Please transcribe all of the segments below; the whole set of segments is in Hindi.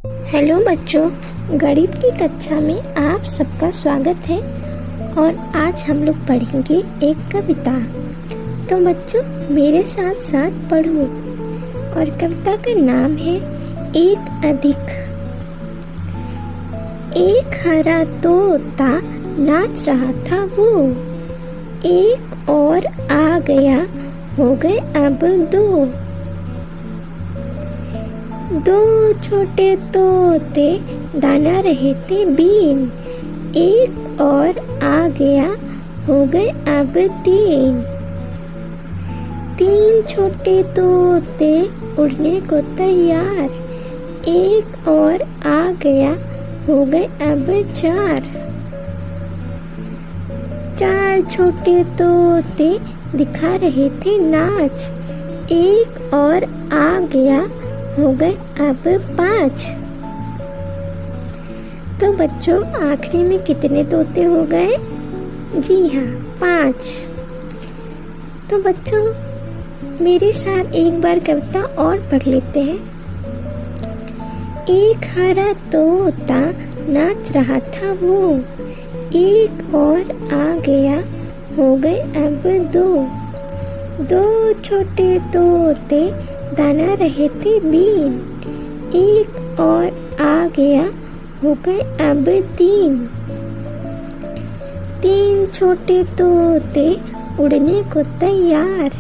हेलो बच्चों, गणित की कक्षा में आप सबका स्वागत है। और आज हम लोग पढ़ेंगे एक कविता। तो बच्चों मेरे साथ साथ पढ़ो। और कविता का नाम है एक अधिक। एक हरा तोता नाच रहा था वो, एक और आ गया, हो गए अब दो। दो छोटे तोते दाना रहे थे बीन, एक और आ गया, हो गए अब तीन। तीन छोटे तोते उड़ने को तैयार, एक और आ गया, हो गए अब चार। चार छोटे तोते दिखा रहे थे नाच, एक और आ गया, हो गए अब पांच। तो बच्चों आखिरी में कितने तोते हो गए? जी हाँ, पांच। तो बच्चों मेरे साथ एक बार कविता और पढ़ लेते हैं। एक हरा तोता नाच रहा था वो, एक और आ गया, हो गए अब दो। दो छोटे तोते दाना रहे थे बीन, एक और आ गया, हो गए अब तीन। तीन छोटे तोते उड़ने को तैयार,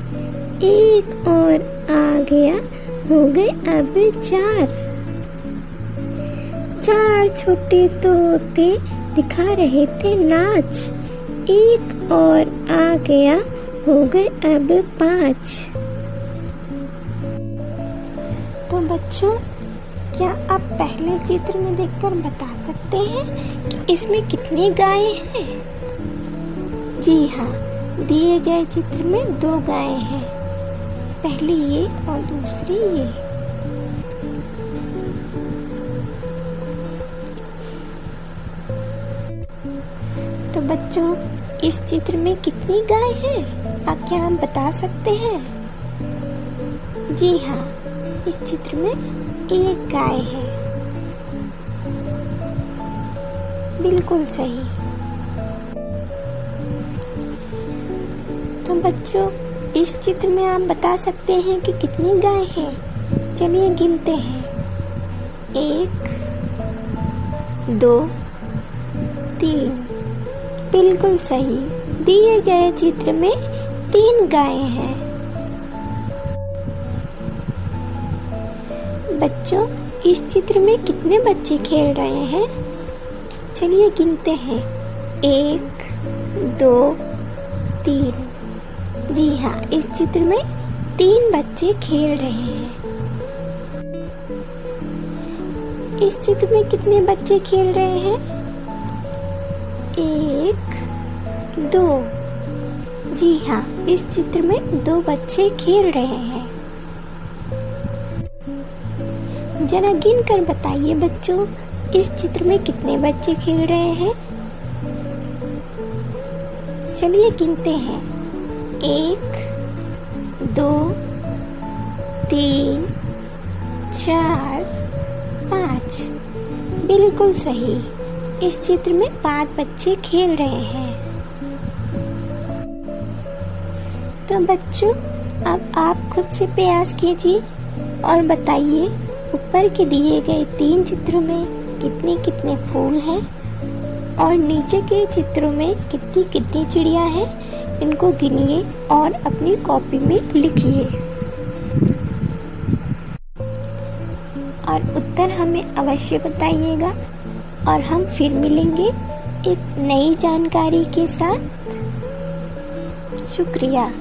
एक और आ गया, हो गए अब चार। चार छोटे तोते दिखा रहे थे नाच, एक और आ गया, हो गए अब पांच। तो बच्चों क्या आप पहले चित्र में देखकर बता सकते हैं कि इसमें कितनी गायें हैं? जी हाँ, दिए गए चित्र में दो गायें हैं, पहली ये और दूसरी ये। तो बच्चों इस चित्र में कितनी गाय हैं? क्या हम बता सकते हैं? जी हाँ, इस चित्र में एक गाय है। बिल्कुल सही। तो बच्चों इस चित्र में आप बता सकते हैं कि कितनी गाय हैं? चलिए गिनते हैं। एक, दो, तीन। बिल्कुल सही। दिए गए चित्र में तीन गायें हैं। बच्चों इस चित्र में कितने बच्चे खेल रहे हैं? चलिए गिनते हैं। एक, दो, तीन। जी हाँ, इस चित्र में तीन बच्चे खेल रहे हैं। इस चित्र में कितने बच्चे खेल रहे हैं? एक, दो। जी हाँ, इस चित्र में दो बच्चे खेल रहे हैं। जरा गिन कर बताइए बच्चों, इस चित्र में कितने बच्चे खेल रहे हैं? चलिए गिनते हैं। एक, दो, तीन, चार, पाँच। बिल्कुल सही। इस चित्र में 5 बच्चे खेल रहे हैं। तो बच्चों अब आप खुद से प्रयास कीजिए और बताइए ऊपर के दिए गए 3 चित्रों में कितने कितने फूल हैं और नीचे के चित्रों में कितनी कितनी चिड़िया हैं। इनको गिनिए और अपनी कॉपी में लिखिए और उत्तर हमें अवश्य बताइएगा। और हम फिर मिलेंगे एक नई जानकारी के साथ। शुक्रिया।